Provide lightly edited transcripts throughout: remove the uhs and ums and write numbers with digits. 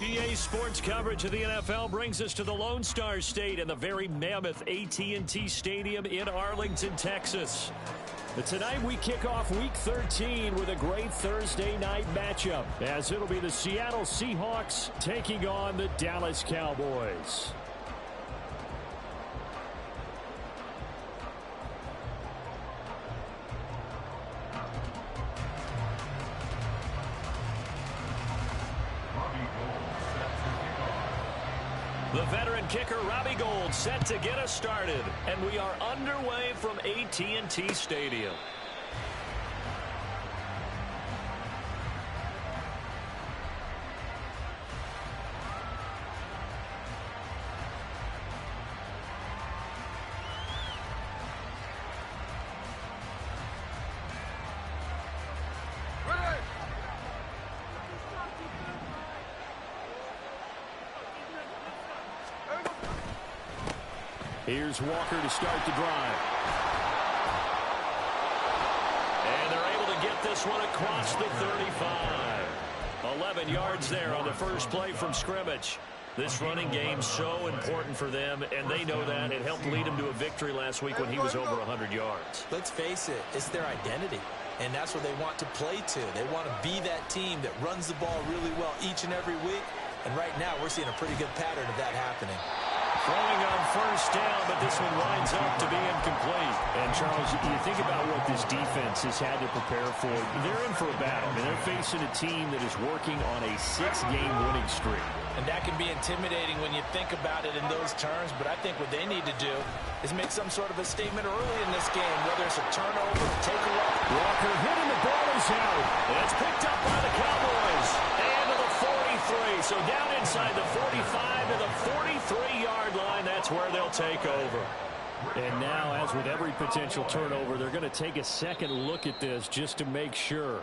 EA Sports coverage of the NFL brings us to the Lone Star State and the very mammoth AT&T Stadium in Arlington, Texas. But tonight we kick off Week 13 with a great Thursday night matchup, as it'll be the Seattle Seahawks taking on the Dallas Cowboys. The veteran kicker, Robbie Gould, set to get us started. And we are underway from AT&T Stadium. Here's Walker to start the drive. And they're able to get this one across the 35. 11 yards there on the first play from scrimmage. This running game's so important for them, and they know that. It helped lead them to a victory last week when he was over 100 yards. Let's face it, it's their identity, and that's what they want to play to. They want to be that team that runs the ball really well each and every week, and right now we're seeing a pretty good pattern of that happening. Throwing on first down, but this one winds up to be incomplete. And, Charles, you think about what this defense has had to prepare for. They're in for a battle. I mean, they're facing a team that is working on a 6-game winning streak. And that can be intimidating when you think about it in those terms, but I think what they need to do is make some sort of a statement early in this game, whether it's a turnover, a takeaway. Walker hitting, the ball is out. And it's picked up by the Cowboys. And to the 43. So down inside the 45 to the 43-yard line. That's where they'll take over. And now, as with every potential turnover, they're going to take a second look at this just to make sure.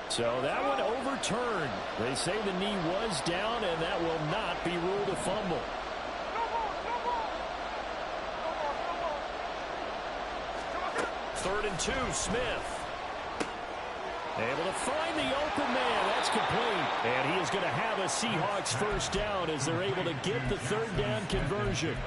So that one overturned. They say the knee was down, and that will not be ruled a fumble. Third and 2, Smith. Able to find the open man. That's complete. And he is going to have a Seahawks first down as they're able to get the third down conversion.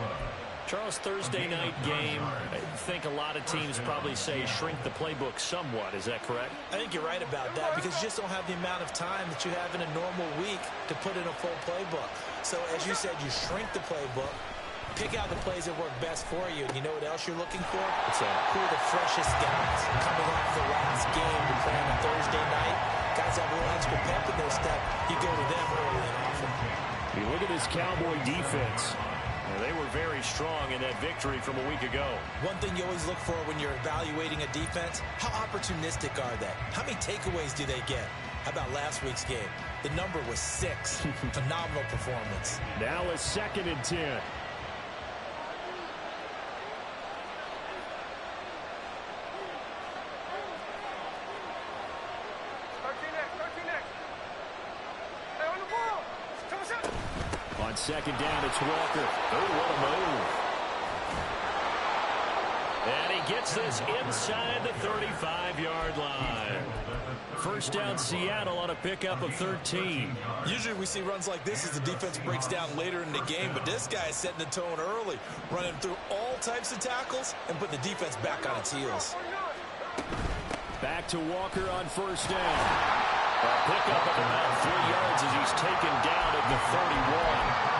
Charles, Thursday night game, I think a lot of teams probably say shrink the playbook somewhat. Is that correct? I think you're right about that because you just don't have the amount of time that you have in a normal week to put in a full playbook. So, as you said, you shrink the playbook, pick out the plays that work best for you. And you know what else you're looking for? Who are the freshest guys coming off the last game to play on a Thursday night? Guys have a little extra pep in their step. You go to them early and often. You look at this Cowboy defense. They were very strong in that victory from a week ago. One thing you always look for when you're evaluating a defense, how opportunistic are they? How many takeaways do they get? How about last week's game? The number was 6. Phenomenal performance. Now a 2nd and 10. On second down, it's Walker. Oh, what a move. And he gets this inside the 35-yard line. First down, Seattle on a pickup of 13. Usually we see runs like this as the defense breaks down later in the game, but this guy is setting the tone early, running through all types of tackles and putting the defense back on its heels. Back to Walker on first down. A pickup of about 3 yards as he's taken down at the 31.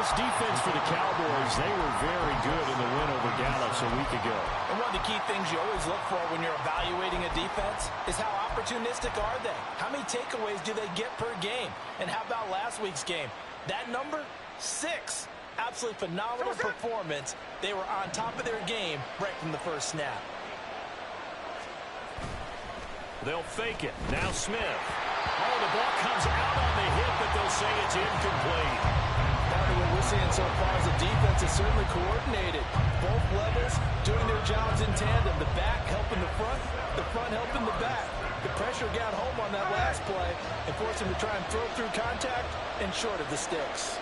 This defense for the Cowboys, they were very good in the win over Dallas a week ago. And one of the key things you always look for when you're evaluating a defense is how opportunistic are they? How many takeaways do they get per game? And how about last week's game? That number, 6. Absolutely phenomenal performance. They were on top of their game right from the first snap. They'll fake it. Now Smith. Oh, the ball comes out on the hip, but they'll say it's incomplete. Part of what we're seeing so far is the defense is certainly coordinated. Both levels doing their jobs in tandem. The back helping the front helping the back. The pressure got home on that last play and forced him to try and throw through contact and short of the sticks.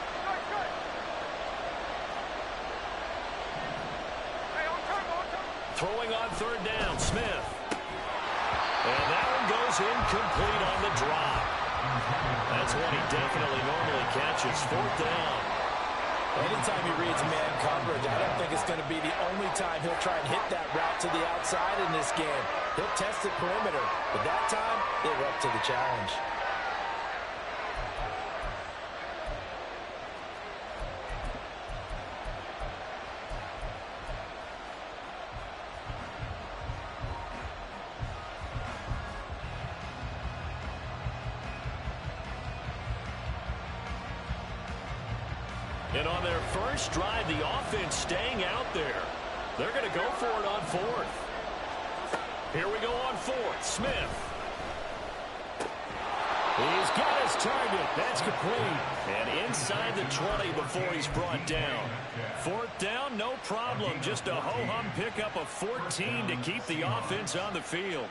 Throwing on third down, Smith. And that one goes incomplete on the drop. That's one he definitely normally catches. Fourth down. Anytime he reads man coverage, I don't think it's going to be the only time he'll try and hit that route to the outside in this game. He'll test the perimeter, but that time, they were up to the challenge. And on their first drive, the offense staying out there. They're going to go for it on fourth. Here we go on fourth. Smith. He's got his target. That's complete. And inside the 20 before he's brought down. Fourth down, no problem. Just a ho-hum pickup of 14 to keep the offense on the field.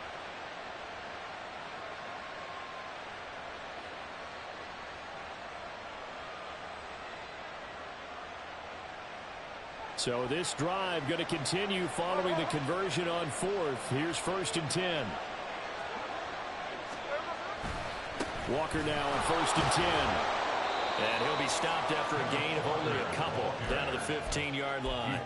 So this drive going to continue following the conversion on fourth. Here's 1st and 10. Walker now on 1st and 10. And he'll be stopped after a gain of only a couple down to the 15-yard line.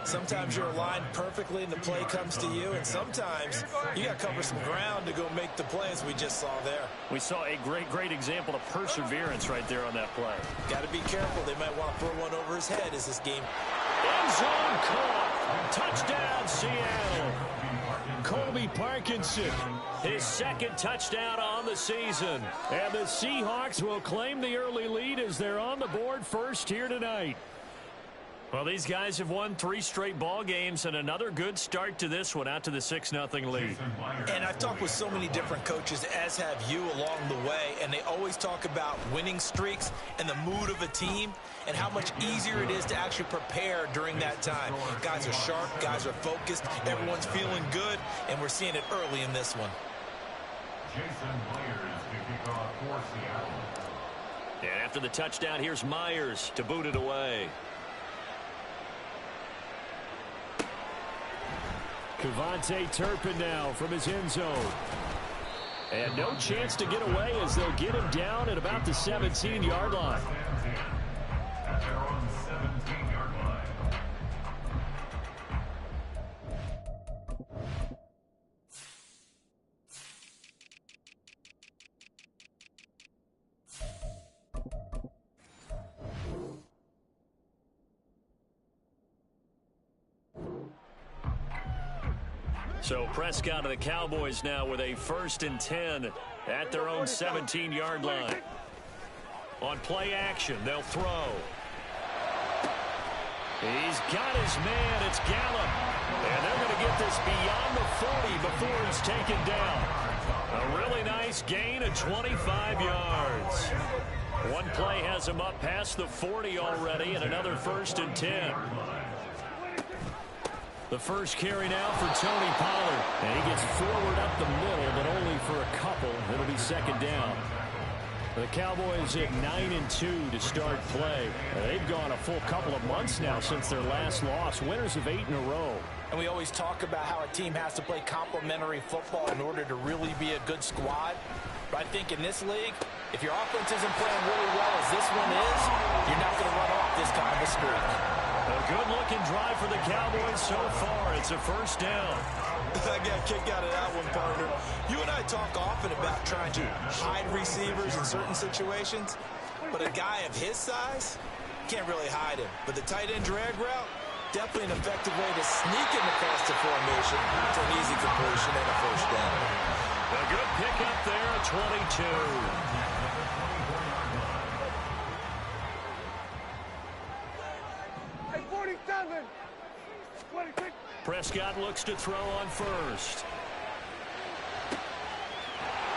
Sometimes you're aligned perfectly and the play comes to you, and sometimes you got to cover some ground to go make the play, as we just saw there. We saw a great example of perseverance right there on that play. Got to be careful. They might want to throw one over his head as this game. End zone caught. Touchdown, Seattle. Colby Parkinson, his 2nd touchdown on the season. And the Seahawks will claim the early lead as they're on the board first here tonight. Well, these guys have won 3 straight ball games and another good start to this one out to the 6-0 lead. And I've talked with so many different coaches, as have you, along the way, and they always talk about winning streaks and the mood of a team and how much easier it is to actually prepare during that time. Guys are sharp, guys are focused, everyone's feeling good, and we're seeing it early in this one. Jason Myers to kick off for Seattle. And after the touchdown, here's Myers to boot it away. Kevontae Turpin now from his end zone. And no chance to get away as they'll get him down at about the 17-yard line. At their own 17-yard line. So Prescott and the Cowboys now with a 1st and 10 at their own 17-yard line. On play action, they'll throw. He's got his man. It's Gallup. And they're going to get this beyond the 40 before he's taken down. A really nice gain of 25 yards. One play has him up past the 40 already, and another 1st and 10. The first carry now for Tony Pollard. And he gets forward up the middle, but only for a couple. It'll be 2nd down. The Cowboys at 9-2 to start play. They've gone a full couple of months now since their last loss. Winners of 8 in a row. And we always talk about how a team has to play complementary football in order to really be a good squad. But I think in this league, if your offense isn't playing really well as this one is, you're not going to run off this kind of a streak. A good-looking drive for the Cowboys so far. It's a 1st down. I got a kick out of that one, partner. You and I talk often about trying to hide receivers in certain situations, but a guy of his size can't really hide him. But the tight end drag route, definitely an effective way to sneak him across the formation to an easy completion and a 1st down. A good pickup there at 22. Prescott looks to throw on 1st.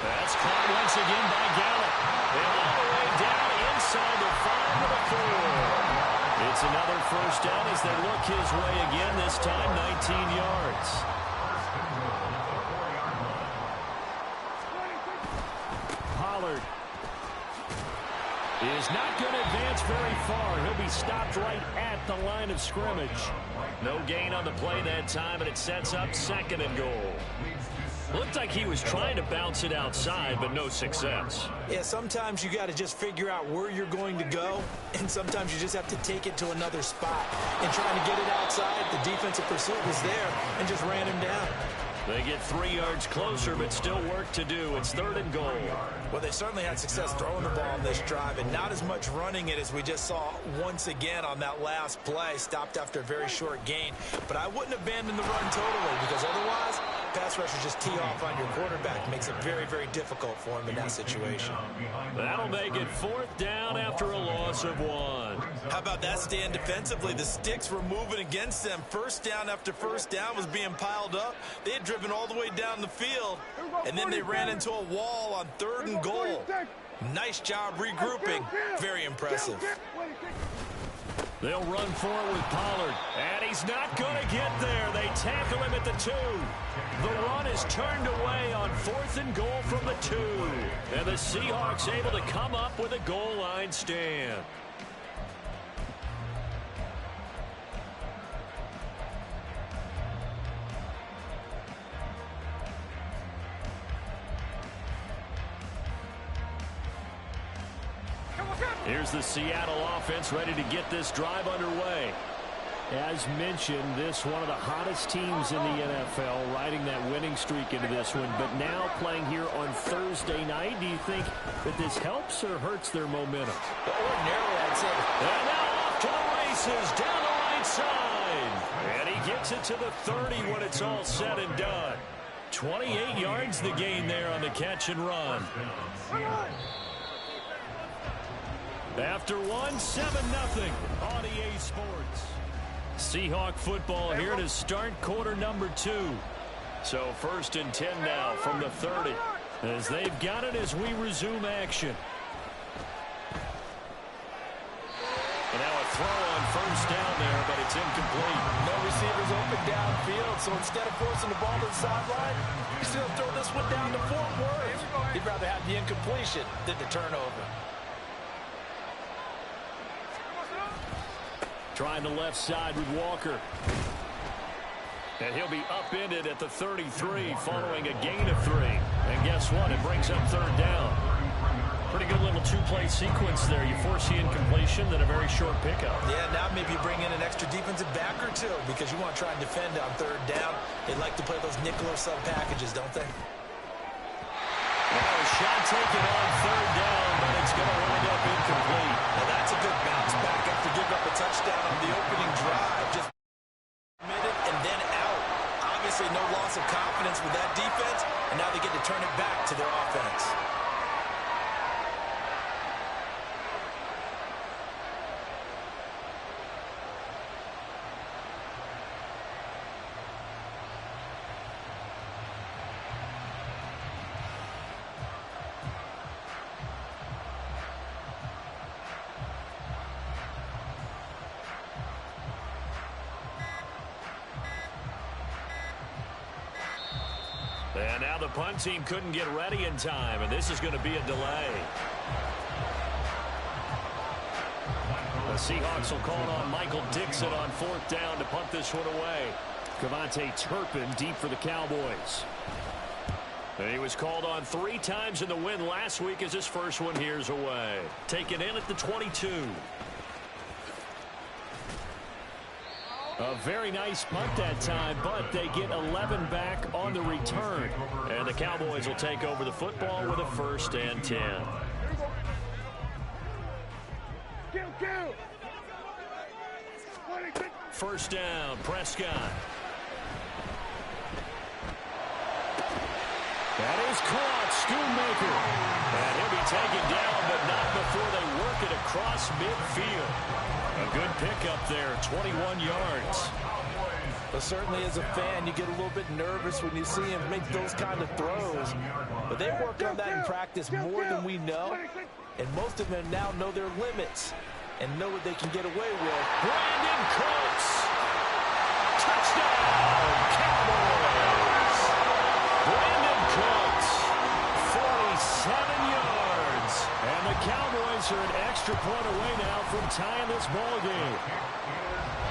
That's caught once again by Gallup. And all the way down inside the 5 to the 4. It's another 1st down as they look his way again, this time 19 yards. Pollard is not going to advance very far. He'll be stopped right at the line of scrimmage. No gain on the play that time, and it sets up 2nd and goal. Looked like he was trying to bounce it outside, but no success. Yeah, sometimes you got to just figure out where you're going to go, and sometimes you just have to take it to another spot. And trying to get it outside, the defensive pursuit was there and just ran him down. They get 3 yards closer, but still work to do. It's 3rd and goal. Well, they certainly had success throwing the ball on this drive, and not as much running it as we just saw once again on that last play. Stopped after a very short gain. But I wouldn't abandon the run totally, because otherwise, pass rushers just tee off on your quarterback. Makes it very, very difficult for him in that situation. That'll make it 4th down after a loss of 1. How about that stand defensively? The sticks were moving against them. First down after first down was being piled up. They had driven all the way down the field, and then they ran into a wall on 3rd and goal. Nice job regrouping. Very impressive. They'll run forward with Pollard, and he's not going to get there. They tackle him at the 2. The run is turned away on 4th and goal from the 2. And the Seahawks able to come up with a goal line stand. Here's the Seattle offense ready to get this drive underway. As mentioned, this one of the hottest teams in the NFL, riding that winning streak into this one, but now playing here on Thursday night. Do you think that this helps or hurts their momentum? Ordinarily, I'd say. And now off to the races, down the right side. And he gets it to the 30 when it's all said and done. 28 yards the gain there on the catch and run. After 1, 7-0 on EA Sports. Seahawk football here to start quarter number 2. So 1st and 10 now from the 30 as they've got it as we resume action. And now a throw on 1st down there, but it's incomplete. No receivers open downfield, so instead of forcing the ball to the sideline, he's going to throw this one down to Fort Worth. He'd rather have the incompletion than the turnover. Trying the left side with Walker. And he'll be upended at the 33 following a gain of 3. And guess what? It brings up 3rd down. Pretty good little 2-play sequence there. You force the incompletion, then a very short pickup. Yeah, now maybe you bring in an extra defensive back or 2 because you want to try and defend on 3rd down. They like to play those nickel or sub packages, don't they? Now a shot taken on 3rd down, but it's going to wind up incomplete. Now that's a good bounce back after giving up a touchdown on the opening drive. Just minute and then out. Obviously no loss of confidence with that defense, and now they get to turn it back to their offense. And now the punt team couldn't get ready in time, and this is going to be a delay. The Seahawks will call on Michael Dixon on 4th down to punt this one away. Cavante Turpin deep for the Cowboys. And he was called on 3 times in the win last week as his first one here's away. Taken in at the 22. A very nice punt that time, but they get 11 back on the return. And the Cowboys will take over the football with a 1st and 10. First down, Prescott. That is caught, Schoonmaker. And he'll be taken down, but not before they work it across midfield. A good pickup there, 21 yards. But certainly as a fan, you get a little bit nervous when you see him make those kind of throws. But they worked on that in practice more than we know. And most of them now know their limits and know what they can get away with. Brandon Cooks. Touchdown, Cowboys. Brandon Cooks, 47 yards. And the the Cowboys are an extra point away now from tying this ball game.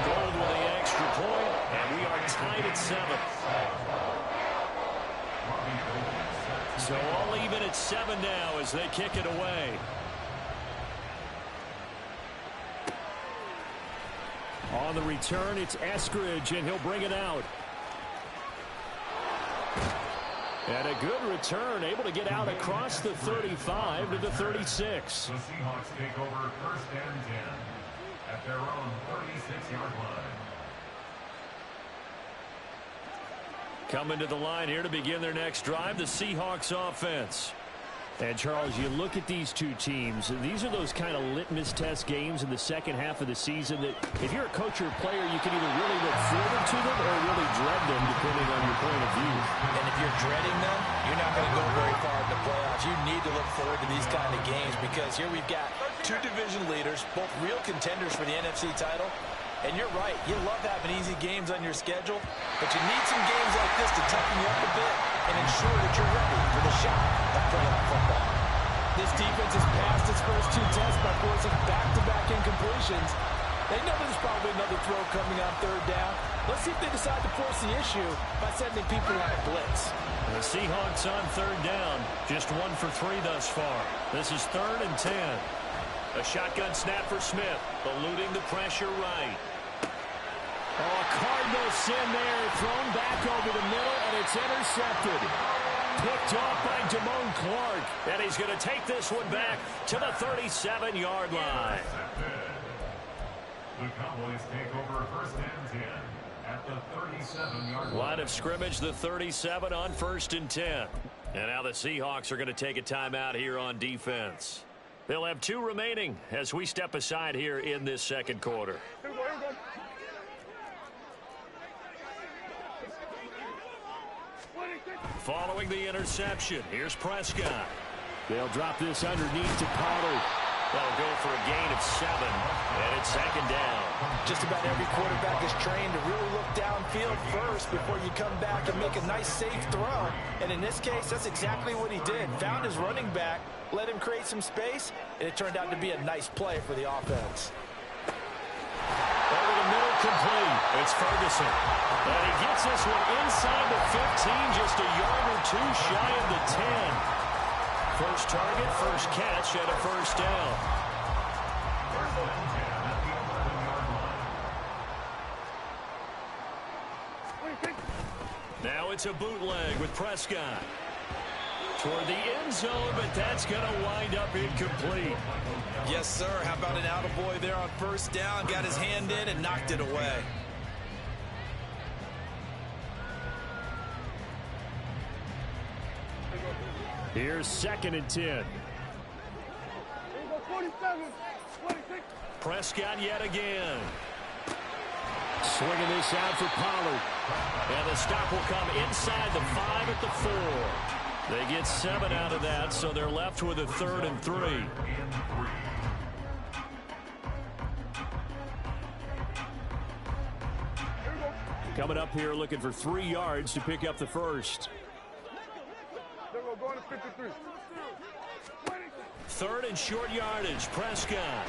Gold with the extra point, and we are tied at 7. So all even at 7 now as they kick it away. On the return, it's Eskridge, and he'll bring it out. And a good return, able to get out across the 35 to the 36. The Seahawks take over 1st and 10 at their own 36-yard line. Coming to the line here to begin their next drive, the Seahawks offense. And, Charles, you look at these two teams, these are those kind of litmus test games in the second half of the season that if you're a coach or a player, you can either really look forward to them or really dread them, depending on your point of view. And if you're dreading them, you're not going to go very far in the playoffs. You need to look forward to these kind of games because here we've got two division leaders, both real contenders for the NFC title. And you're right, you love having easy games on your schedule, but you need some games like this to toughen you up a bit and ensure that you're ready for the shot of playoff football. This defense has passed its first 2 tests by forcing back-to-back incompletions. They know there's probably another throw coming on 3rd down. Let's see if they decide to force the issue by sending people on a blitz. The Seahawks on 3rd down, just 1 for 3 thus far. This is 3rd and 10. A shotgun snap for Smith, eluding the pressure right. Oh, Cardinal sin there, thrown back over the middle, and it's intercepted. Picked off by Damone Clark, and he's going to take this one back to the 37-yard line. The Cowboys take over 1st and 10 at the 37-yard line. Line of scrimmage, the 37 on 1st and 10. And now the Seahawks are going to take a timeout here on defense. They'll have 2 remaining as we step aside here in this second quarter. Following the interception, here's Prescott. They'll drop this underneath to Pollard. They'll go for a gain of 7, and it's 2nd down. Just about every quarterback is trained to really look downfield first before you come back and make a nice, safe throw. And in this case, that's exactly what he did. Found his running back, let him create some space, and it turned out to be a nice play for the offense. Over the middle, complete. It's Ferguson. And he gets this one inside the 15, just a yard or 2 shy of the 10. First target, first catch, and a 1st down. 1st and 10 at the 11-yard line. Now it's a bootleg with Prescott. Toward the end zone, but that's going to wind up incomplete. Yes, sir. How about an attaboy there on 1st down? Got his hand in and knocked it away. Here's 2nd and 10. Prescott yet again. Swinging this out for Pollard. And the stop will come inside the 5 at the 4. They get 7 out of that, so they're left with a 3rd and 3. Coming up here looking for 3 yards to pick up the first. 3rd and short yardage, Prescott.